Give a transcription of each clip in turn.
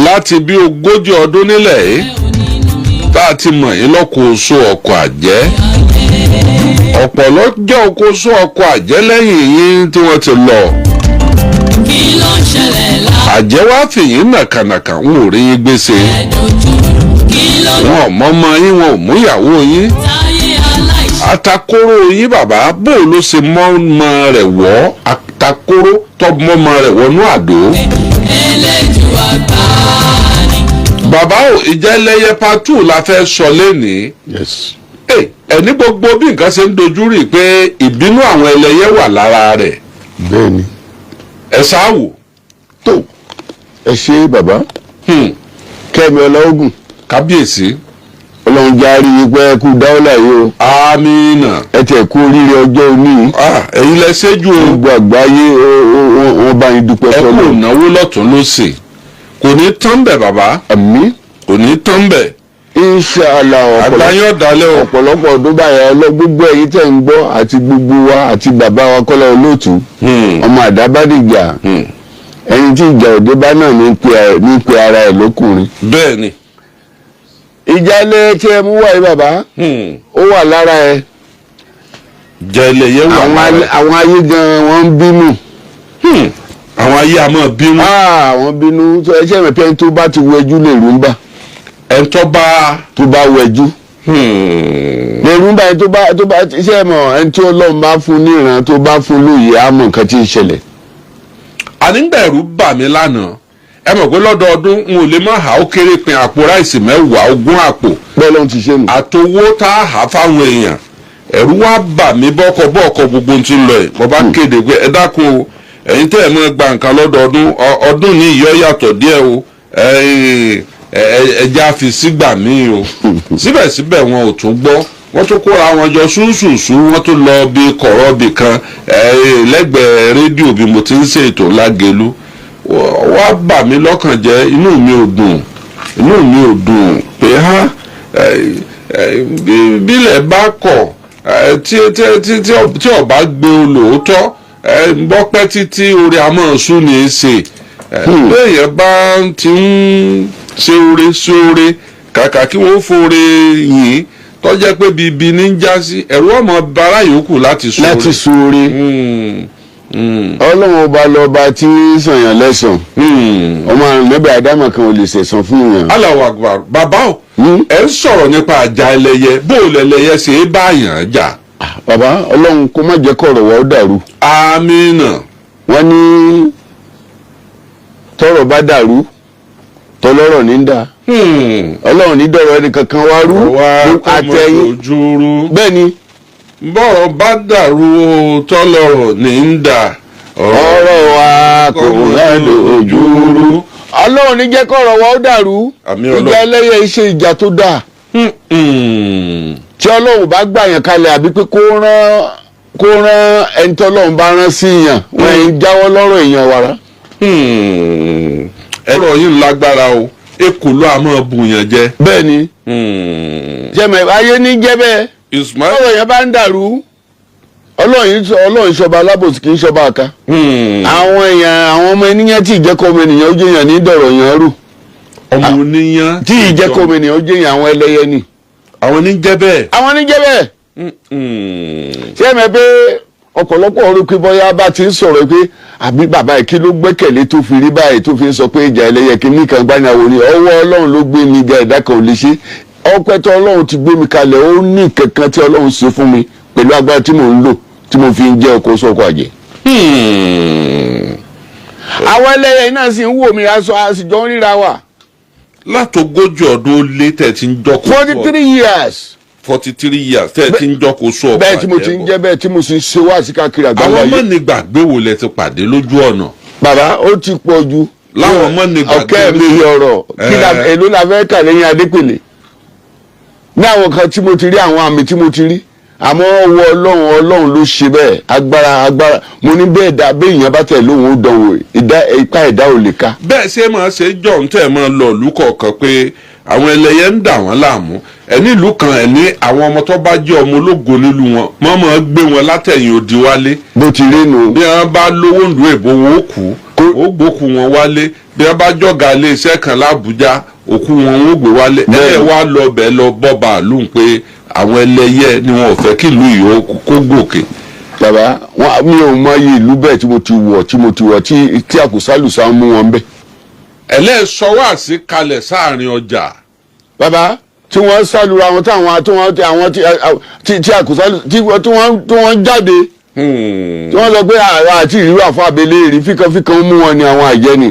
láti bí 40 ọdún nílẹ̀ yìí tá a ti mọ̀ yín lọ́kọ̀ oṣù ọkọ̀ àjẹ́ ọ̀pọ̀ lọ́jọ́ ọkọ̀ oṣù ọkọ̀ àjẹ́ lẹ́yìn yín tí wọ́n ti lọ. àjẹ́ wá fìyín nàkànàkà ń wò rí yín gbèsè wọn ò mọ́mọ́ yín wọn ò mú ìyàwó yín atakóró yín bàbá bó ló ṣe mọ́mọ́ rẹ̀ wọ́ atakóró tọ́ mọ́mọ́ rẹ̀ wọnú àdó. bàbá ò ìjà ẹlẹ́yẹ patu la fẹ́ sọ lẹ́nìí. Yes. ẹni gbogbo bí nǹkan ṣe ń dojú rí pé ìbínú àwọn ẹlẹ́yẹ wà lára rẹ̀. bẹ́ẹ̀ni. ẹ sáwò. tó ẹ ṣe bàbá. kẹ́mi ọlọ́gùn. kábíyèsí. ọlọ́run járí pé kú dáwọ́lá yìí o. amínà. ẹ tẹ̀ kú oríire ọjọ́ òní. ẹ̀yin lẹ ṣẹ́jú o. gbogbo àgbáyé wọn bá yín dúpẹ́ sọ́lọ́. ẹ kò náwó lọ́tún lósì kò ní tán bẹ̀ bàbá. àmín. kò ní tán bẹ̀. Inshallah àgbáyé ọ̀dàlẹ̀ o. ọ̀pọ̀lọpọ̀ ọdún báyà gbogbo ẹ̀yin tẹ̀ ń gbọ́ àti gbogbo wa àti bàbá wa Kọ́lá Olóòtú. ọmọ àdábádìjà. ẹni tí ìjà òde bá náà ní pe ara ẹ̀ lókùnrin. bẹ́ẹ̀ni. ìjà ilé tí ẹ mú wáyé bàbá. ó wà lára ẹ. ìjà ilé yẹn wà lára ẹ. àwọn ayé gan wọ́n ń bínú. àwọn ayé a máa bínú. àwọn bínú ẹ ṣe mọ̀ pé tó bá ti wẹjú lè rú ń bà. ẹ tó bá wẹjú. lè rú ń bà tó bá ṣe mọ̀ ẹni tí Ọlọ́run bá fún ní ìran tó bá fún lóye á mọ̀ nǹkan tí ń ṣẹlẹ̀. ànígbẹ̀rù bà mí lánàá ẹ mọ̀ pé lọ́dọọdún n ò lè má hà ó kéré pin àpò ráìsì 10 20 àpò. bẹ́ẹ̀ ló ń ti ṣe nù. àtowó tá a hà fáwọn èèyàn ẹ̀rù wá bà mí bọ́ọ̀kọ̀ gbogbo ti ń lọ ẹ̀ mo bá kéde pé ẹ dákun o ẹ̀yin tẹ́ ẹ̀ mọ́ gba nǹkan lọ́dọọdún ọdún ní ìyọ́ yàtọ̀ díẹ̀ o ẹja fi sígbà míì o síbẹ̀síbẹ̀ wọn ò tún gbọ́ wọ́n tún kóra wọn jọ ṣúṣùṣù wọ́n tún lọ bí kọ̀rọ̀ bì kan lẹ́gbẹ̀ẹ́ rédíò bí mo ti ń ṣe ètò Lágelú wá bà mí lọ́kàn jẹ́ inú mi ò dùn pé bílẹ̀ bá kọ̀ tí ọba gbé olóòótọ́ gbọ́pẹ́ títí orí amọ̀ọ́sùn ní í ṣe lẹ́yìn bá ti ń ṣe oore sí oore kàkà kí wọ́n fòore yìí tọ́jẹ́ pé bíbí ní ń já sí ẹ̀rú ọmọ bara yòókù láti sóore. Ọlọ́run ọba lọ́ba tí ń sànyàn lẹ́sàn ọmọ àrùn nẹ́bẹ̀ àdámọ̀ kan ò lè sẹ̀sán fún yàn. Allahu Akbar bàbá o ẹ ń sọ̀rọ̀ nípa àjà ẹlẹ́yẹ bó o lẹ́lẹ́yẹ ṣe é báyàn jà. bàbá Ọlọ́run kó má jẹ́ kọ̀rọ̀ wá ó dàrú. amínà. wọ́n ní tọ́rọ̀ bá dàrú tọlọ́rọ̀ ní dà. Ọlọ́run ní dọ̀rọ̀ ẹni kankan wá rú àtẹ̀yìn. bẹ́ẹ̀ ni. bọ́rọ̀ bá dàrú tọ́lọ́rọ̀ ní dà. ọ̀rọ̀ wa kò rẹ́lò ojú rú. Ọlọ́run ní jẹ́ kọ̀rọ̀ wá ó dàrú. ìjà ẹlẹ́yẹ iṣẹ́ ìjà tó dáa. tí Ọlọ́run bá gbà yàn kalẹ̀ àbí pé kó rán ẹni tí Ọlọ́run bá rán sí yàn wọ́n ń jáwọ́ lọ́rọ̀ èèyàn wàrà. ẹ̀rọ yìí lágbára o ekò ló àmọ́ bùyàn jẹ. bẹ́ẹ̀ni. jẹ́mẹ̀ ayé ní jẹ́ bẹ́ẹ̀. ọ̀rọ̀ yẹn bá ń dàrú Ọlọ́run ṣọba alábòsí kì í ṣọba àká. àwọn èèyàn àwọn ọmọ ènìyàn tí ìjẹ́kọ̀ ọmọ ènìyàn ó jẹ́yàn ní dọ̀rọ̀ yẹn rú. ọmọ ènìyàn tí ìjẹ́kọ̀ ọmọ ènìyàn ó jẹ́yàn àwọn ẹlẹ́yẹ ni. àwọn ní jẹ́ bẹ́ẹ̀. àwọn ní jẹ́ bẹ́ẹ̀. jẹ́mẹ̀ pé ọ̀pọ̀lọpọ̀ ọ̀rọ̀ pé bọ́yá bá ti ń sọ̀rọ̀ pé àbí bàbá ẹ̀ kí ló gbẹ́kẹ̀lé tó fi rí báyìí tó fi ń sọ pé ìjà ẹlẹ́yẹ kí nìkan gbaniawo ni ọwọ́ Ọlọ́run ló gbé mi ga ẹ̀dá kan ò lè ṣe ọpẹ́ tí Ọlọ́run ti gbé mi kalẹ̀ ó ní kankan tí Ọlọ́run ṣe fún mi pẹ̀lú agbára tí mò ń lò tí mo fi ń jẹ́ ọkọ̀ sọ́kọ̀ àjẹ́. àwọn ẹlẹ́yẹ náà sì ń wò mí aṣọ àṣìjọ ń ríra wà. látogójì ọdún ó lé tẹ̀ tí ń jọ́kọ̀ 43 years. 43 years tẹ́ ẹ ti ń jọ́kọ̀ sọ ọ̀pá bẹ́ẹ̀ tí mo ti ń jẹ́ bẹ́ẹ̀ tí mo sì ń ṣe wá sí káàkiri àgbáyé. àwọn ọmọ ní gbàgbé wo lẹ ti pàdé lójú ọ̀nà. bàbá ó ti pọ̀ ju. láwọn ọmọ ní gbàgbé ọ̀kẹ́ mi ọ̀rọ̀ èló la fẹ́ kà lẹ́yìn Adépèlé. ní àwọn kan tí mo ti rí àwọn àmì tí mo ti rí àmọ́ ọwọ́ Ọlọ́run ló ṣe bẹ́ẹ̀ agbára mo ní bẹ́ẹ̀ dá bẹ́ẹ̀ èèyàn bá tẹ̀ lóhùn ó dánwò ipa ẹ̀dá ò lè ká. bẹ́ẹ̀ ṣe máa ṣe jọ̀ ń tẹ̀ máa lọ ìlú kọ̀ọ̀kan pé àwọn ẹlẹ́yẹ ń dà wọ́n láàmú ẹni ìlú kan ẹni àwọn ọmọ tó bá jẹ́ ọmọ ológo nílùú wọn mọ́mọ́ gbé wọn látẹ̀yìn odi wálé bó ti rí nu. bí wọ́n bá lówó ń lu èbó wọn ó kú ó gbókù wọn wálé bí wọ́n bá jọ̀gá ilé iṣẹ́ kan lábújá òkú wọn ó gbé wálé ẹ̀ wá lọ bẹ́ẹ̀ lọ bọ́ bàálù pé àwọn ẹlẹ́yẹ ni wọn ò fẹ́ kí ìlú yìí kó gòkè. bàbá mi ò mọ iye ìlú bẹ́ẹ̀ tí mo ti wọ̀ tí àkùsálùsá ń mú wọn bẹ́ẹ̀. ẹlẹ́sọ̀wáàsí kalẹ̀ sáàrin ọjà. bàbá tí wọ́n sálura wọn tí àkùsálù tí wọ́n jáde tí wọ́n lọ pé àti ìrírí àfọ abẹ́lé rí fíkanfíkan mú wọn ni àwọn àjẹ́ ni.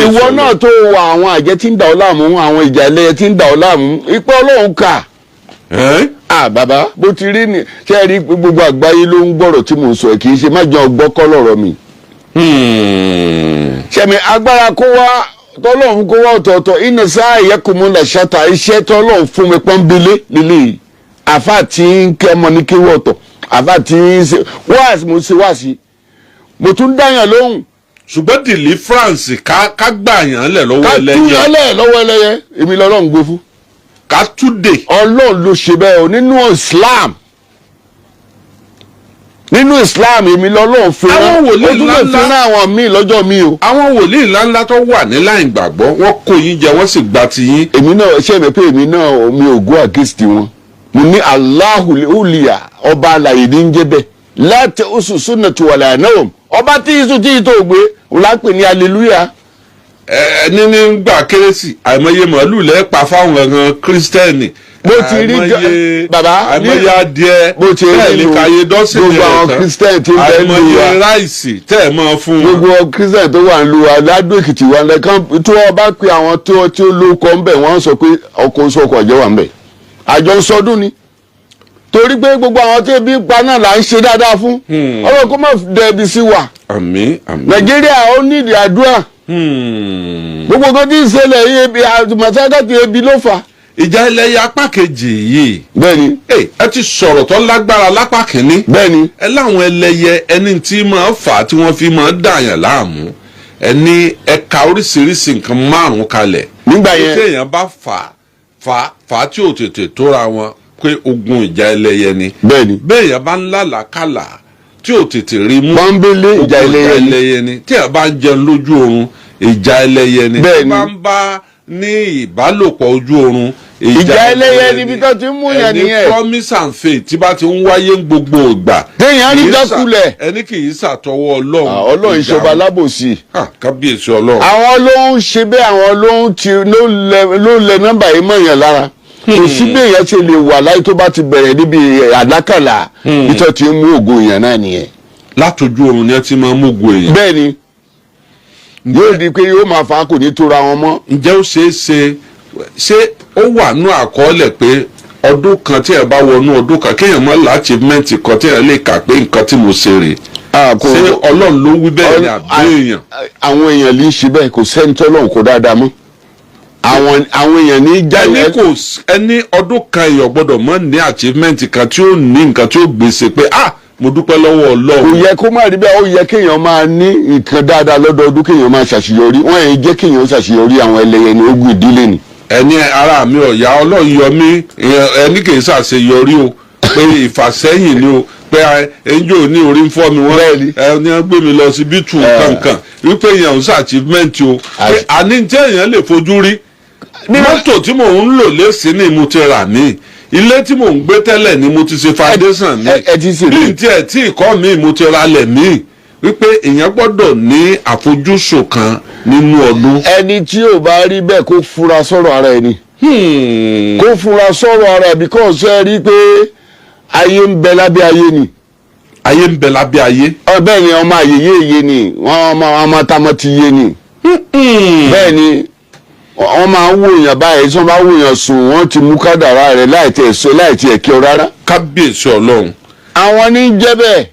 ìwọ náà tó wà àwọn àjẹ́ tí ń dà ọ́ láàmú àwọn ìjà ẹlẹ́yẹ tí ń dà ọ́ láàmú ipò ọlọ́run kà. bàbá bó ti rí ni ṣé ẹ rí gbogbo àgbáyé ló ń gbọ́rọ̀ tí mò ń sọ ẹ̀ kì í ṣe má jọ gbọ́kọ́ lọ́rọ̀ mi. ṣẹ̀mi agbára kó wá tọ́lọ́run kó wá ọ̀tọ̀ọ̀tọ̀ iná sáà ìyẹ́kùnmú là ṣàtà iṣẹ́ tọ́lọ́run fún mi pọ́nbélé lílé àfà tí ń kẹ́ ọmọ ní kéwọ́ ọ̀tọ̀ àfà tí ń ṣe wáàsí mo ṣe wáàsí mo tún dáyàn lóhùn. ṣùgbọ́n deliverance ká gbà yàn lẹ̀ lọ́wọ́ ẹlẹ́yẹ. ká tú yàn lẹ̀ lọ́wọ́ ẹlẹ́yẹ èmi lọ́lọ́run gbé fún. ká tú dè. ọlọ́run ló ṣe bẹ́ẹ̀ o nínú Islam èmi lọ́lọ́run fi rán ó tún lè fi rán àwọn míì lọ́jọ́ míì o. àwọn wòlíì ńláńlá tó wà ní láì gbàgbọ́ wọ́n kó yín jẹ wọ́n sì gba ti yín. èmi náà ṣe é pé èmi náà mi ò go against wọn mo ní aláhùlíà ọba alàyè ní ń jẹ́ bẹ́ẹ̀ láti oṣù sunnatu wala naum ọba tí iṣu tí ìtò ògbé òun lápè ní hallelujah. ẹni ní gbà kérésì àìmọye màálù lẹ́ẹ̀pa fáwọn ẹ̀ràn kírísítẹ́nì bó ti rí bàbá àìmọye adìẹ bó ti rí ní kàyé dọ́sìn gbogbo àwọn kírísítẹ́nì tí ń bẹ́ẹ̀ lù wá àìmọye ráìsì tẹ́ ẹ̀ máa fún wọn. gbogbo kírísítẹ́nì tó wà ń lu aládùn èkìtì wa lẹ́kàn tí wọ́n bá pe àwọn tí ó lóko ń bẹ̀ wọ́n sọ pé ọkọ̀ oṣù ọkọ̀ ọ̀jẹ̀ wà ń bẹ̀ àjọ ń sọdún ni torí pé gbogbo àwọn tí ebi pa náà là ń ṣe dáadáa fún ọlọ́run kó má dẹbi sí wa. àmín àmín. nàìjíríà ó nídìí àdúrà gbogbo nǹkan tí ń ṣẹlẹ̀ yìí ebi àtùmọ̀sákàtì ebi ló fà. ìjà ẹlẹ́yẹ apá kejì yìí. bẹ́ẹ̀ni. ẹ ti sọ̀rọ̀ tó lágbára lápá kìíní. bẹ́ẹ̀ni. ẹ láwọn ẹlẹ́yẹ ẹni tí máa fà á tí wọ́n fi máa dààyàn láàmú ẹni ẹ̀ka oríṣiríṣi nǹkan márùn-ún kalẹ̀. nígbà yẹn tí èèyàn bá fà á tí ò tètè tóra wọn pé ogun ìjà ẹlẹ́yẹ ni. bẹ́ẹ̀ni. béèyàn bá ń lálàákàlà tí ò tètè rí mú. pọ́nbélé ìjà ẹlẹ́yẹ ni. tí èèyàn bá ń jẹun lójú oorun ìjà ẹlẹ́yẹ ni. bẹ́ẹ̀ni. tí wọ́n bá ń bá ní ìbálòpọ̀ ojú oorun ìjà ẹlẹ́yẹ níbi tó ti ń mú yẹn nìyẹn. ẹni promise and faith tí bá ti ń wáyé gbogbo ìgbà. téèyàn rí dákulẹ̀. ẹni kì í ṣàtọwọ́ ọlọ́run. ọlọ́run ìṣọba alábòsí. kábíyèsí ọlọ́run. àwọn ló ń ṣe bẹ́ẹ̀ àwọn ló lẹ nọ́mbà yìí mọ̀ yàn lára. kò sí bí èèyàn ṣe lè wà láyé tó bá ti bẹ̀rẹ̀ níbi àdákàlà ìtọ́ ti ń mú ògo èèyàn náà nìyẹn. látọjú oorun ni ẹ ti máa ń mú ògo èèyàn. bẹ́ẹ̀ni yóò di pé yóò máa fa kò ní tóra wọn mọ́. ǹjẹ́ ó ṣe ó wà nú àkọọ́lẹ̀ pé ọdún kan tí ẹ bá wọnú ọdún kan kéèyàn mọ́ láchivement kan tí ẹ lè kà pé nǹkan tí mo ṣe rè ṣé ọlọ́run ló wí bẹ́ẹ̀ ni àbí èèyàn. àwọn èèyàn lè ṣe bẹ́ẹ̀ kò sẹ́ni tọ́lọ́run kò dáadáa mọ́ àwọn èèyàn ní jáde. ẹni ọdún kan èèyàn gbọ́dọ̀ mọ́ ní achievement kan tí ó ní nǹkan tí ó gbèsè pé mo dúpẹ́ lọ́wọ́ ọlọ́run. kò yẹ kó má rí bẹ́ẹ̀ ó yẹ kéèyàn máa ní nǹkan dáadáa lọ́dọọdún kéèyàn máa ṣàṣeyọrí wọ́n yẹn jẹ́ kéèyàn ṣàṣeyọrí àwọn ẹlẹ́yẹ ní ogun ìdílé ni. ẹni ara mi ọ̀yà ọlọ́run yọ mí ẹni kì í ṣàṣeyọrí o pé ìfàsẹ́yìn ni o pé ẹnjọ́ ní orí ń fọ́ mi wọ́n ẹni gbé mi lọ sí bítù kankan wípé èèyàn ń ṣàchivement o pé àní tí èèyàn lè fojú rí mọ́tò tí mò ń lò lẹ́sìn ni mo ti rà mí ilé tí mò ń gbé tẹ́lẹ̀ ni mo ti ṣe foundation mi bí n tiẹ̀ tí ìkọ́ mi mo ti ralẹ̀ mi wípé èèyàn gbọ́dọ̀ ní àfojúsùn kan nínú ọdún. ẹni tí ò bá rí bẹ́ẹ̀ kó fura sọ̀rọ̀ ara ẹni. kó fura sọ̀rọ̀ ara ẹ̀ because ẹ rí i pé ayé ń bẹ lábẹ́ ayé ni. ayé ń bẹ lábẹ́ ayé. bẹ́ẹ̀ ni ọmọ àyèyé yé ni ọmọ tamọ́ ti yé ni. bẹ́ẹ̀ ni wọ́n máa ń wò yàn báyìí tí wọ́n bá wò yàn sùn wọ́n ti mú kádàrá rẹ̀ láì tiẹ̀ kí ọ rárá. kábíyèsí ọlọ́run. àwọn ní jẹ́ bẹ́ẹ̀.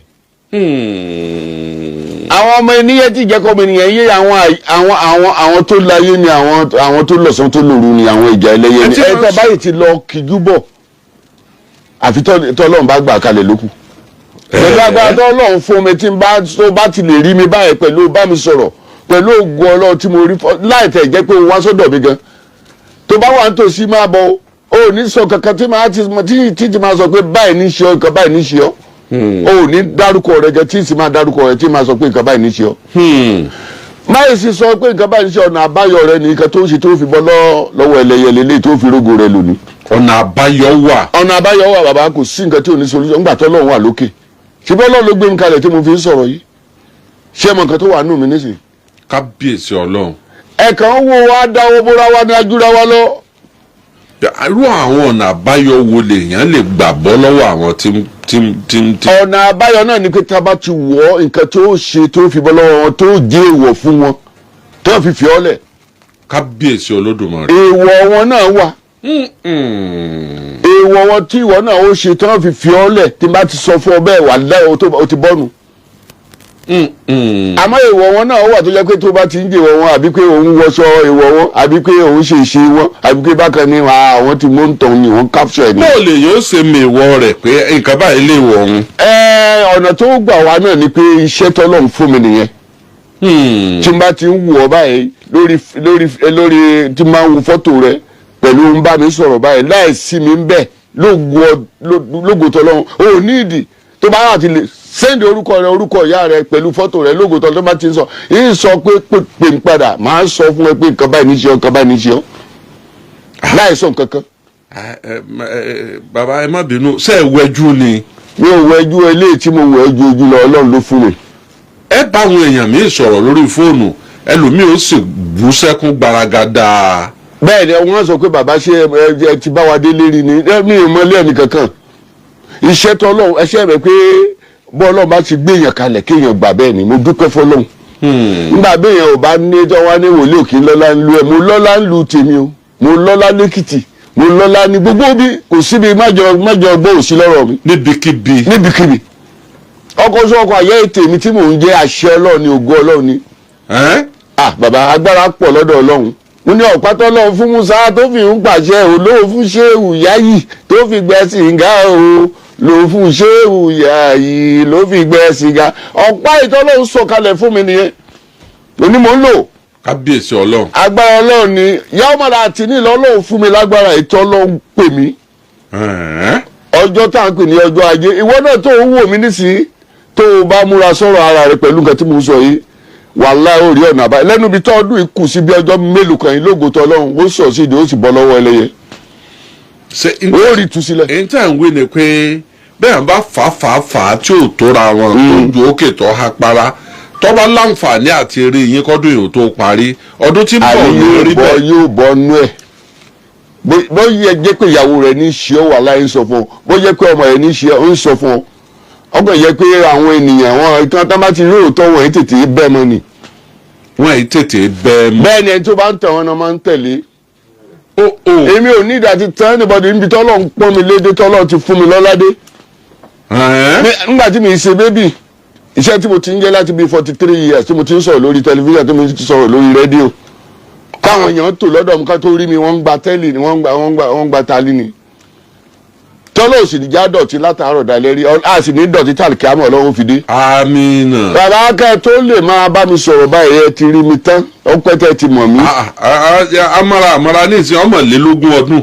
àwọn ọmọ ènìyàn tí jẹ́ kọ́mọ ènìyàn yé àwọn tó láyé ni àwọn tó lọ̀sán tó lòru ni àwọn ìjà ẹlẹ́yẹ ni ẹ̀ta báyìí ti lọ kíjú bọ̀ àfi tọ́lọ́run bá gbà kalẹ̀ lókù. pẹ̀lú agbára tọ́lọ́run fún mi tí tó bá ti lè rí mi báyìí pẹ̀lú bá mi sọ̀rọ̀ pẹ̀lú ògùn ọlọ́run tí mo rí láì tẹ̀ jẹ́ pé wá sọ́dọ̀ mi gan tó tó bá wà nítòsí máa bọ̀ o ò ní sọ kankan tí máa sọ pé báyìí ní ṣe ọ nǹkan báyìí ní ṣe ọ o ò ní dárúkọ rẹ jẹ tí sì máa dárúkọ rẹ tí máa sọ pé nǹkan báyìí ní ṣe ọ. máyì sì sọ pé nǹkan báyìí ní ṣe ọ̀nà àbáyọ rẹ ní nǹkan tó ń ṣe tó fi bọ́ lọ́wọ́ ẹlẹ́yẹ lélẹ́yìí tó fi rógo rẹ lónìí. ọ̀nà àbáyọ wà. ọ̀nà àbáyọ wà bàbá kò sí nǹkan tí ò ní solution ńgbà tó Ọlọ́run wà lókè ṣùgbọ́n Ọlọ́run ló gbé mi kalẹ̀ tí mo fi ń sọ̀rọ̀ yìí ṣé mọ nǹkan tó wà nù mí nísìnyí. kábíyèsí Ọlọ́run. ẹ̀kan wo wa dáwọ́ bóra wa ní ajúra wa lọ. irú àwọn ọ̀nà àbáyọ wo lèèyàn lè gbà bọ́ lọ́wọ́ àwọn tí. ọ̀nà àbáyọ náà ni pé tá a bá ti wọ̀ nǹkan tó ṣe tó fi bọ́ lọ́wọ́ wọn tó jẹ́ èèwọ̀ fún wọn tó fi fi ọ́ lẹ̀. kábíyèsí Olódùmarè. èèwọ̀ wọn náà wà. èèwọ̀ wọn tí ìwọ náà ó ṣe tó fi ọ́ lẹ̀ tí n bá ti sọ fún ọ bẹ́ẹ̀ wà láì o ti bọ́nu. àmọ́ èèwọ̀ wọn náà wà tó jẹ́ pé tó bá ti ń jèwọ̀ wọn àbí pé òun wọṣọ èèwọ̀ wọn àbí pé òun ṣe ìṣe wọn àbí pé bákan ni àwọn ti mú ń tàn ni wọ́n capture ni. bó lè yóò ṣe mèwọ rẹ̀ pé nǹkan báyìí lè wọ̀ ọ̀hún. ọ̀nà tó gbà wá náà ni pé iṣẹ́ tọ́lọ́run fún mi nìyẹn. tí n bá ti ń wù ọ báyìí lórí tí n máa ń wo fọ́tò rẹ pẹ̀lú ń bá mi sọ̀rọ̀ báyìí láì sí mi ń bẹ̀ lógo tọ́lọ́run ò ní ìdí tó bá wà ti lè sẹ́ndì orúkọ ìyá rẹ pẹ̀lú fọ́tò rẹ lógo tọ́lọ́run tó bá ti ń sọ yìí sọ pé pè ń padà máa sọ fún ẹ pé nǹkan báyìí ní ṣe ọ́ nǹkan báyìí ní ṣe ọ́ láì sọ nǹkan kan. bàbá ẹ má bínú ṣé ẹ wẹjú ni. mi ò wẹjú eléyìí tí mo wẹjú ojú lọ Ọlọ́run ló fún mi. ẹ bá àwọn èèyàn míì sọ̀rọ̀ lórí fóònù ẹlòmíì ó sì bú sẹ́kún gbaragada. bẹ́ẹ̀ ni wọ́n sọ pé bàbá ṣe ẹ ti bá wa dé lérí ni mi ò mọ ilé ẹnì kankan iṣẹ́ tó Ọlọ́run ẹṣẹ́ rẹ pé bọ́ Ọlọ́run bá ti gbé èèyàn kalẹ̀ kéèyàn gbà bẹ́ẹ̀ ni mo dúpẹ́ fọlọ́run. nígbà bí èèyàn ò bá ní tó wá ní wòlíì òkè lọ́lá ń lu ẹ̀ mo lọ́lá ń lu tèmi o mo lọ́lá lẹ́kìtì mo lọ́lá ní gbogbo bí kò síbi májọ gbọ́ òsì lọ́rọ̀ mi. níbikíbi ọkọ̀ sọ ọkọ̀ àyẹ́ ètè mi tí mò ń jẹ́ àṣẹ Ọlọ́run ni ògo Ọlọ́run ni. bàbá agbára pọ̀ lọ́dọ̀ Ọlọ́run mo ní ọ̀pátọ́ lọ́run fún Musa tó fi ń pàṣẹ olóò fún Ṣéhù Yáyì tó fi gbẹ sìgá o lò fún Ṣéhù Yáyì ló fi gbẹ sìgá ọ̀pá ìtọ́lọ́run sọ̀kalẹ̀ fún mi nìyẹn òní mò ń lò. kábíyèsí Ọlọ́run. agbára Ọlọ́run ni yàwó mọ̀lá àti ní Ọlọ́run fún mi lágbára ìtọ́lọ́run pè mí. ọjọ́ tá à ń pè ní ọjọ́ ajé ìwọ náà tó ń wò mí nísìnyí tó o bá múra sọ̀rọ̀ ara rẹ pẹ̀lú nǹkan tí mo sọ yìí wàláhì ó rí ọ̀nà àbáyọ lẹ́nu ibi tọ́ọ̀dún ìkù sí bí ọjọ́ mélòó kan yìí lógo tó Ọlọ́run ó sọ̀ sí ìdí ó sì bọ́ lọ́wọ́ ẹlẹ́yẹ. ó rí tu sílẹ̀. èyí tí à ń wí ni pé bẹ́ẹ̀ bá fà á tí ò tóra wọn tó ju òkè tó ha para tọ́ba láǹfààní àti eré yín kọ́dún yìí tó parí ọdún tí ń bọ̀ ní orí bẹ́ẹ̀. yóò bọ́ nú ẹ̀ bó yẹ jẹ́ pé ìyàwó rẹ̀ ní ṣe ọ́ wàláhì ń sọ fún ọ bó jẹ́ pé ọmọ rẹ̀ ní ṣe ọ́ ń sọ fún ọ ọgbọ̀n yẹ pé àwọn ènìyàn wọn ìtàn tá bá ti rí òótọ́ wọn tètè bẹ́ẹ̀ mọ́ ni. wọn yìí tètè bẹ́ẹ̀ mọ́. bẹ́ẹ̀ ni ẹni tó bá ń tẹ̀ wọn náà máa ń tẹ̀lé. èmi ò ní ìdájí tán anybody níbi tọ́lọ́ ń pọ́n mi lédè tọ́lọ́ ti fún mi lọ́ládé. nígbà tí mi ṣe bébì iṣẹ́ tí mo ti ń jẹ́ láti bíi 43 years tí mo ti ń sọ̀rọ̀ lórí tẹlifíṣàn tí mo ti sọ̀rọ̀ lórí rédíò káwọn èèyàn tò lọ́dọ̀ mi ká tó rí mi wọ́n ń gba tẹ́lì ni wọ́n ń gba tali ni tọ́lọ́ òsì níjà dọ̀tí látàárọ̀ dalẹ́ rí a sì ní dọ̀tí tàlùkì àmọ́ Ọlọ́run fi dé. àmín. bàbá akẹ́ tó lè máa bá mi sọ̀rọ̀ báyìí ẹ ti rí mi tán ọpẹ́ tẹ́ ti mọ̀ mí. amara ní ìsìn ọmọlélógún ọdún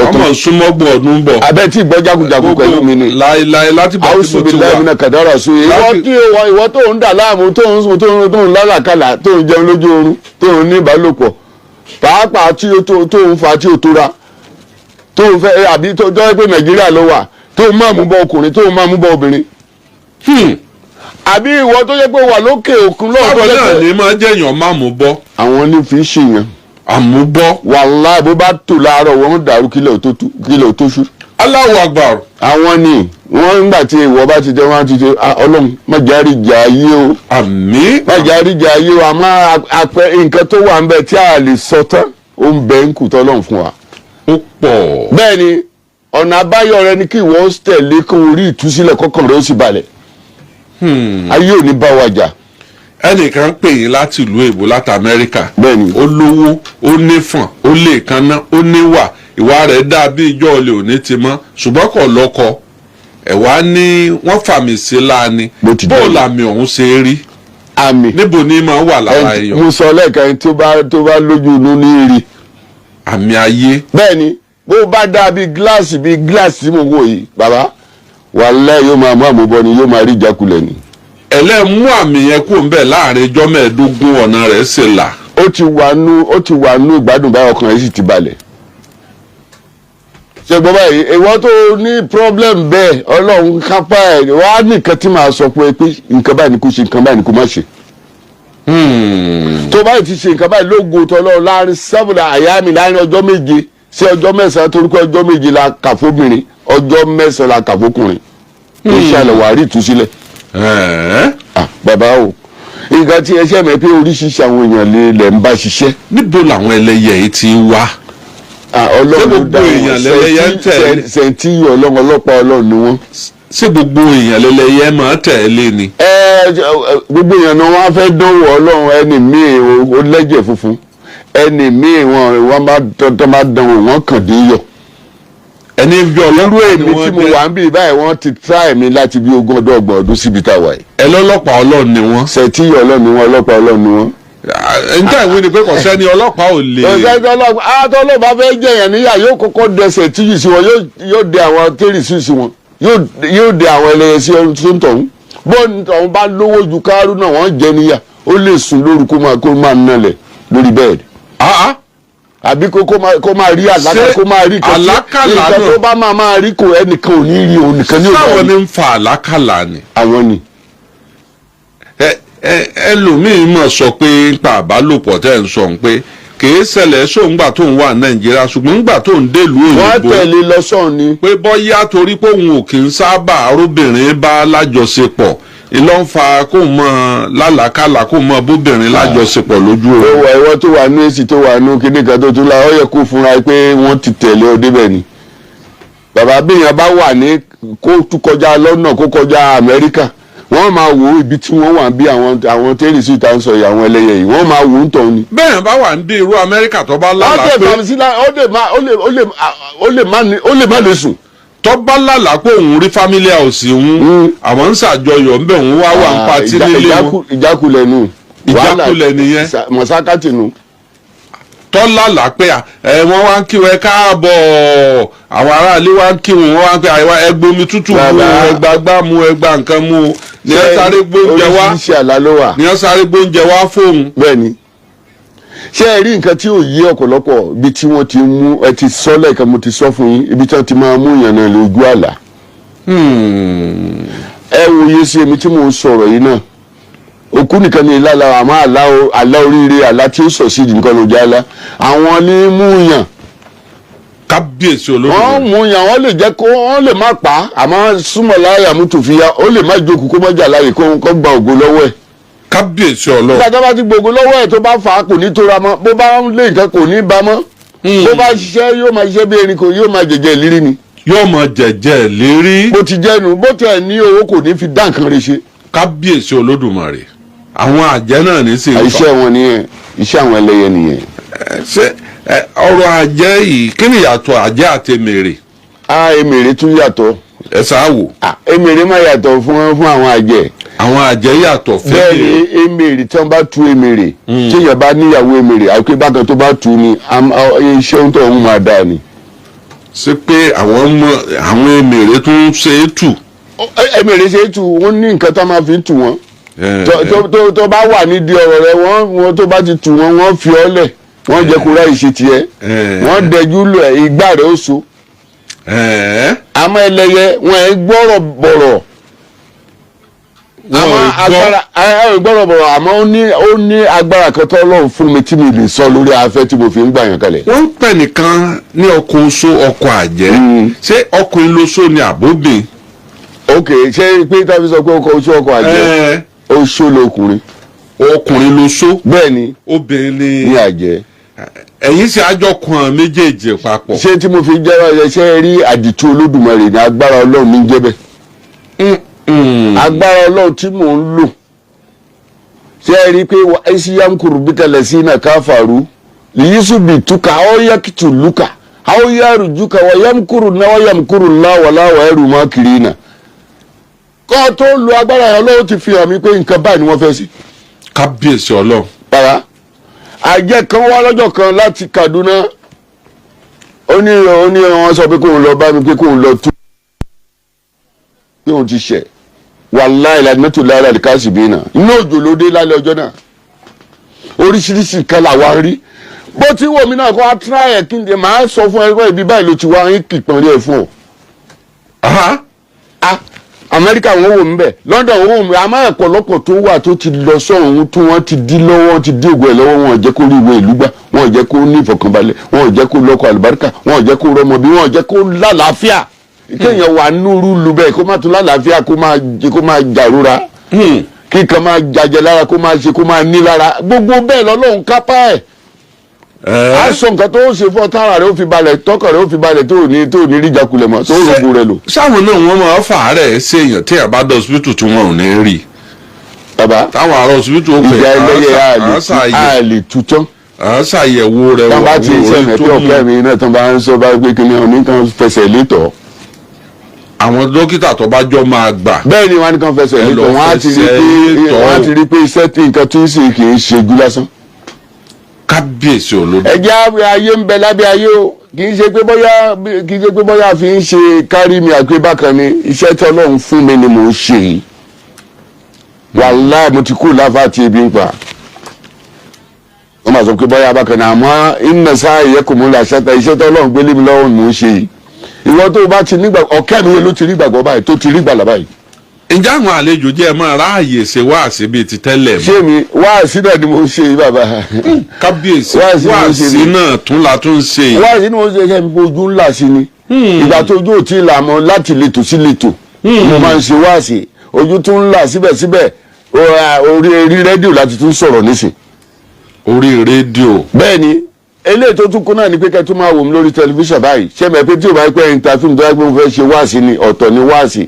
ọmọ súnmọ́gbọ̀n ọdún bọ̀. abẹ́ tí ìgbọ́ jagunjagun pẹ̀lú mi ni. láéláé láti bá tí mo ti wà. àwùsùn kàdárà sùn yìí ìwọ tó ń dà láàmú tó ń sùn tó ń lálàkàlà tó ń jẹun lójú oorun tó ń ní ìbálòpọ̀ pàápàá tí tó ń fa tí ò tóra tó ń fẹ́ àbí tó jọ́ pé Nàìjíríà ló wà tó ń máa mú bọ ọkùnrin tó ń máa mú bọ obìnrin. àbí ìwọ tó yẹ pé wà lókè òkun lọ́wọ́ báwo náà ni máa jẹ́yàn máa mú bọ́. àwọn ní fi ṣèyàn. àmúbọ́. wàláhì bó bá tò láàárọ̀ wọ́n dàrú kílẹ̀ ò tó ṣú. Allahu Akbar. àwọn ni wọ́n ń gbà tí ìwọ bá ti jẹ́ wọ́n á ti ṣe Ọlọ́run má járí jà ayé o. àmín. má járí jà ayé o àmọ́ àpẹ nǹkan tó wà ń bẹ tí a lè sọ tán ó ń bẹ ń kù tọ́lọ́run fún wa. ó pọ̀. bẹ́ẹ̀ ni ọ̀nà àbáyọ rẹ ni kí ìwọ tẹ̀lé kó orí ìtúsílẹ̀ kọ́kàn rẹ ó sì balẹ̀. ayé ò ní bá wa jà. ẹnìkan pè yín láti ìlú èbó láti Amẹ́ríkà. bẹ́ẹ̀ni. ó lówó ó nífọ̀n ó lè kanná ó níwà ìwà rẹ̀ dà bí ìjọ olè òní ti mọ́ ṣùgbọ́n kò lọ́kọ ẹ̀wá ní wọ́n fàmì sí láàánú bó làmì ọ̀hún ṣe rí. àmì níbo ni máa wà lára èèyàn. mo sọ lẹ́ẹ̀kan tó bá lójú inú ní rí àmì ayé. bẹ́ẹ̀ ni bó bá dáa bíi gíláàsì tí mo wò yìí bàbá wàláhì yóò máa mú àmúbọ ni yóò máa rí ìjákulẹ̀ ni. ẹlẹ́mú àmì yẹn kò ń bẹ̀ láàrin ijọ́ mẹ́ẹ̀ẹ́dógún ọ̀nà rẹ̀ ṣe là. ó ti wà nú ìgbádùn báyọ̀ ọkàn rẹ̀ sì ti balẹ̀. ṣe gbọ́ báyìí ìwọ tó ní problem bẹ́ẹ̀ ọlọ́run kápá ẹ̀ wá nìkan tí màá sọ pé nǹkan báyìí ni kò ṣe nǹkan báyìí ni kò má ṣe. tó báyìí ti ṣe nǹkan báyìí lógo tọ́lọ́ láàrin sábùdà àyà mi láàrin ọjọ́ méje sí ọjọ́ mẹ́sàn-án torí pé ọjọ́ méje la kà fóbìnrin ọjọ́ mẹ́sàn-án la kà fókùnrin. ìṣàlẹ̀ wàá rí ìtúsílẹ̀. bàbá o nǹkan tí ẹ ṣe mọ̀ pé oríṣiríṣi àwọn èèyàn lè ń bá ṣiṣẹ́. níbo làwọn ẹlẹ́yẹ yìí ti wá. ọlọ́run dá wọn sẹ́ńtì ọlọ́run ọlọ́pàá ọlọ́run ni wọ́n. ṣé gbogbo èèyàn lẹ́lẹ́yẹ máa tẹ̀lé ni. gbogbo èèyàn náà wọ́n á fẹ́ dánwò ọlọ́run ẹni míì ó lẹ́jẹ̀ funfun ẹni míì wọ́n bá dánwò wọ́n kàn dín yọ. ẹni bí irú èmi tí mo wà ń bì báyìí wọ́n ti try mi láti bí 20 ọdún síbi tá a wà yìí. ẹ lọ́lọ́pàá ọlọ́run ni wọ́n. sẹ́ńtì ọlọ́run ni wọ́n ọlọ́pàá ọlọ́run ni wọ́n. njẹ́ ìwé ni pé kò sẹ́ni ọlọ́pàá ò lè. ọlọ́pàá fẹ́ jẹ̀yàn níyà yóò kọ́kọ́ dẹsẹ̀ tíyì sí wọn yóò de àwọn tẹ́rìsì sí wọn yóò de àwọn ẹlẹ́yẹ sí tọ̀hún bó tọ̀hún bá lówó ju káárù náà wọ́n jẹ níyà ó lè sùn lóru kó máa nalẹ̀ lórí bẹ́ẹ̀dì. àbí kó máa rí àlákà kó máa rí nǹkan tó bá máa rí kò ẹnìkan ò ní rí òun nìkan ní òun. sáwọn ni ń fa àlákàlà ni. àwọn ni. ẹlòmíín mọ̀ sọ pé nípa àbálòpọ̀ tẹ́ ń sọ pé kìí ṣẹlẹ̀ sóńgbà tó ń wà nàìjíríà ṣùgbọ́n nígbà tó ń dèlú òyìnbó wọ́n tẹ̀lé lọ́sàn ni. pé bọ́yá torí pé òun ò kì í sábà arúbìnrin bá lájọṣepọ̀ ìlọ́ ń fa kó mọ lálàkàlà kó mọ bóbìnrin lájọṣepọ̀ lójú o. ó wà ìwọ tó wà ní èsì tó wà ní kíní kan tó tún la ó yẹ kó fúnra pé wọ́n ti tẹ̀lé ọ débẹ̀ ni. bàbá bíyàn bá wà ní kó tún kọjá lọ́nà kó kọjá amẹ́ríkà wọ́n máa wo ibi tí wọ́n wà bí àwọn tẹ́rìsì tá ń sọ yìí àwọn ẹlẹ́yẹ yìí wọ́n máa wò ń tọ̀ ni. bẹ́ẹ̀ bá wà ní bí irú amẹ́ríkà tó bá lálàá pé ó lè má lè sùn. tó bá lálàá pé òun rí family house òun àwọn ń ṣàjọyọ̀ ń bẹ̀ òun wá wà ń patí nílé wọn. ìjákulẹ̀ nù. ìjákulẹ̀ nìyẹn. mọ̀sákàtì nù. tọ́lá làpẹ́ wọ́n wá ń kí wọn káàbọ̀ àwọn aráàlú wá ń kí wọn wá ń pẹ́ àìwá ẹgbómi tútù mu ẹgbàgbá mu ẹgbà nǹkan mu ní wọ́n sáré gbóúnjẹ wá ní wọ́n sáré gbóúnjẹ wá fóun. bẹ́ẹ̀ni ṣé ẹ rí nǹkan tí ò yé ọ̀pọ̀lọpọ̀ ibi tí wọ́n ti mú ẹ ti sọ lẹ́ẹ̀kan mo ti sọ fún yín ibi tí wọ́n ti máa mú ìyànnà lójú àlá. ẹ wòye sí èmi tí mò ń sọ̀rọ̀ yìí náà òkú nìkan ní ìlàlà àmọ́ àlá oríire àlá tí ó sọ sí ìdí nǹkan lójú àlá àwọn ní mú yàn. kábíyèsí olóògbé. wọ́n mú yàn wọ́n lè jẹ́ kó wọ́n lè má pa àmọ́ súnmọ́ láyà mú tòfìyà ó lè má jókòó kó má jà láyè kó gba ògo lọ́wọ́ ẹ̀. kábíyèsí ọlọ́run. nígbà tó bá ti gbogbo lọ́wọ́ ẹ̀ tó bá fà á kò ní tóra mọ́ bó bá ń lé nǹkan kò ní bá mọ́ bó bá ṣiṣẹ́ yóò máa ṣiṣẹ́ bí erin kò yóò máa jẹjẹ ìlérí ni. yóò máa jẹjẹ ìlérí. bó ti jẹnu bó tẹ̀ ní owó kò ní fi dá nǹkan rẹ̀ ṣe. kábíyèsí olódùmarè àwọn àjẹ́ náà ní sí. iṣẹ́ wọn nìyẹn iṣẹ́ àwọn ẹlẹ́yẹ nìyẹn. ṣé ọ̀rọ̀ àjẹ́ yìí kí ni ìyàtọ̀ àjẹ́ àti èmèrè. èmèrè tún yàtọ̀. ẹ sáà wò. èmèrè máa yàtọ̀ fún àwọn àjẹ́. àwọn àjẹ́ yàtọ̀ fún bẹ́ẹ̀ ni èmèrè tí wọ́n bá tu èmèrè tí èèyàn bá níyàwó èmèrè àti bákan tó bá tu ni iṣẹ́ ń tọ̀ ń máa dáa ni. ṣé pé àwọn èmèrè tún ṣe é tù. èmèrè ṣe é tù wọ́n ní nǹkan tó máa fi tù wọ́n tó bá wà nídìí ọ̀rọ̀ rẹ wọ́n tó bá ti tù wọ́n fi ọ́ lẹ̀ wọ́n jẹ́ kó ráyè ṣe tiẹ̀ wọ́n dẹjú lọ ìgbà rẹ̀ ó so. àmọ́ ẹlẹ́yẹ wọn ẹ̀ gbọ́rọ̀ bọ̀rọ̀ àmọ́ agbára gbọ́rọ̀ bọ̀rọ̀ àmọ́ ó ní agbára kan tó Ọlọ́run fún mi tí mi lè sọ lórí afẹ́ tí mo fi ń gbà yàn kalẹ̀. wọ́n ń pè nìkan ní ọkọ̀ oṣó ọkọ̀ àjẹ́ ṣé ọkùnrin lóṣó ni àbóbìn. ok ṣé pé tábí sọ pé ọkọ̀ oṣó ọkọ̀ àjẹ́ oṣó lọkùnrin. ọkùnrin lóṣó. bẹ́ẹ̀ ni obìnrin ní àjẹ́. ẹ̀yin sì àjọkùn méjèèjì papọ̀. ṣé tí mo fi jẹ́ ṣe rí àdìtú Olódùmarè ní agbára Ọlọ́run ní jẹ́ bẹ́ẹ̀. agbára Ọlọ́run tí mò ń lò ṣé ẹ rí i pé ẹsì yankuru bíkẹlẹ sí iná káfàrú yíṣu bí túkà ọ yakitu lùkà ọ yàrá jùkà wọ yamkuru náà wọ yamkuru láwọláwọ ẹrù má kiri náà. kọ́ tó lu agbára yẹn Ọlọ́run ti fi hàn mí pé nǹkan báyìí ni wọ́n fẹ́ sí. kábíyèsí Ọlọ́run. bàbá àjẹ́ kan wá lọ́jọ́ kan láti Kaduna ó ní wọ́n sọ pé kóun lọ bá mi pé kóun lọ tú pé òun ti ṣẹ̀ wàláì ládùmẹ́tò lára àdìkásì bí náà inú òjò ló dé lálẹ́ ọjọ́ náà oríṣiríṣi kan làwa rí bó ti wò mí náà kó wá tíráyẹ̀ kí n jẹ máa sọ fún ẹgbẹ́ ibi báyìí ló ti wá ń kìpọ̀n rí ẹ̀ fún ọ. Amẹ́ríkà wọ́n wò mí bẹ̀ London wọ́n wò mí àmọ́ ọ̀pọ̀lọpọ̀ tó wà tó ti lọ sọ́run tí wọ́n ti dí lọ́wọ́ ti dí ògùn ẹ̀ lọ́wọ́ wọn ò jẹ́ kó rí ìwé ìlú gbà wọn ò jẹ́ kó ní ìfọ̀kànbalẹ̀ wọn ò jẹ́ kó lọ́kọ̀ àlùbáríkà wọn ò jẹ́ kó rọmọ bí wọn ò jẹ́ kó lálàáfíà kéèyàn wà núrú lu bẹ́ẹ̀ kó má tún lálàáfíà kó máa jàrúra kí kan máa jàjẹ lára kó máa ní lára gbogbo bẹ́ẹ̀ lọ́lọ́run kápá ẹ̀ a sọ nǹkan tó ń ṣe fún ọtara rẹ ó fi balẹ̀ tọkàn rẹ ó fi balẹ̀ tó ní rí jakulẹ̀ mọ́ tó rògbò rẹ lò. sáwọn náà wọn máa fà á rẹ̀ ṣèyàn tí àbá dọ̀ hospital tí wọn ò ní rí. bàbá táwọn ará hospital ó pè ìjà ẹlẹ́yẹ àlè tutọ́. à ń ṣàyẹ̀wò rẹ̀ wọ́n bá ti ṣe ẹ̀mẹ́tẹ́ ọ̀kẹ́ mi náà tán bá ń sọ bá gbé kí ni ọ̀ní kan fẹsẹ̀ létọ̀. àwọn dókítà tó bá jọ máa gbà. bẹ́ẹ̀ ni wọ́n á ní kan fẹsẹ̀ létọ̀ wọ́n á ti rí pé iṣẹ́ tí nǹkan tí ń ṣe kì í ṣe jú lásán. kábíyèsí olódò. ẹjẹ ayé ń bẹ lábẹ́ ayé o kì í ṣe pé bóyá fi ń ṣe kárí mi àgbé bákan ni iṣẹ́ tí Ọlọ́run fún mi ni mò ń ṣe yìí wàláì mo ti kú láfa àti ebi ń pa wọ́n máa sọ pé bóyá bákan ni àmọ́ iná sáà ìyẹ́kùn mú la ṣẹ́ta iṣẹ́ tí Ọlọ́run gbélé mi lọ́wọ́ ni mò ń ṣe yìí ìwọ tó o bá ti nígbà ọ̀kẹ́ mi ló ti rí gbàgbọ́ báyìí tó ti rí gbàlà báyìí. ǹjẹ́ àwọn àlejò jẹ́ ẹ máa ráàyè ṣe wáàsí bíi ti tẹ́lẹ̀ mọ́. ṣé mi wáàsí náà ni mo ń ṣe yìí bàbá. kábíyèsí wáàsí náà tún la tún ṣe yìí. wáàsí ni mo ń ṣe ṣe mi ojú ńlá sí ni. ìgbà tó ojú ò tí ì là mọ́ láti letò sí letò. mo máa ń ṣe wáàsí ojú tún ńlá síbẹ̀síbẹ̀ orí rédíò láti tún sọ̀rọ̀ nísìn. orí rédíò. bẹ́ẹ̀ ni eléyìí tó tún kún náà ni pé kẹ́ tún máa wò mí lórí tẹlifíṣàn báyìí ṣé mi pé tí o bá pẹ́ interview tó yẹ pé mo fẹ́ ṣe wáàsí ni ọ̀tọ̀ ni wáàsí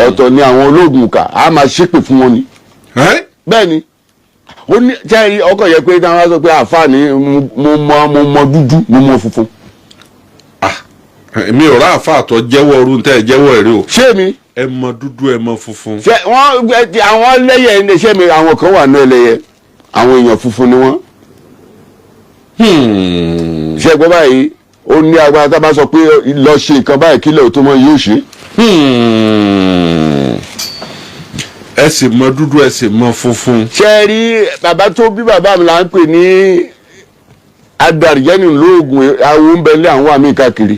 ọ̀tọ̀ ni àwọn olóògùn kà á máa ṣépè fún wọn ni. bẹ́ẹ̀ ni ó ní jẹ́rìí ọkọ̀ yẹ pé táwọn sọ pé àǹfààní mo mọ dúdú mo mọ funfun. mi ò rá àfa àtọ jẹ́wọ́ ọrùn tẹ́ ẹ jẹ́wọ́ ẹ̀rí o. ṣé mi. ẹ mọ dúdú ẹ mọ funfun. ṣé àwọn lẹ́yẹ iléeṣẹ́ mi àwọn kan wà ní ẹlẹ́yẹ àwọn èèyàn funfun ni wọ́n. ṣé gbọ́ báyìí ó ní agbára tá a bá sọ pé lọ ṣe nǹkan báyìí kílẹ̀ tó mọ yóò ṣe. ẹ sì mọ dúdú ẹ sì mọ funfun. ṣe rí bàbá tó bí bàbá mi là ń pè ní adarijẹ́ni lóògùn àwọn oúnbẹ̀lẹ̀ àwọn àmì káàkiri.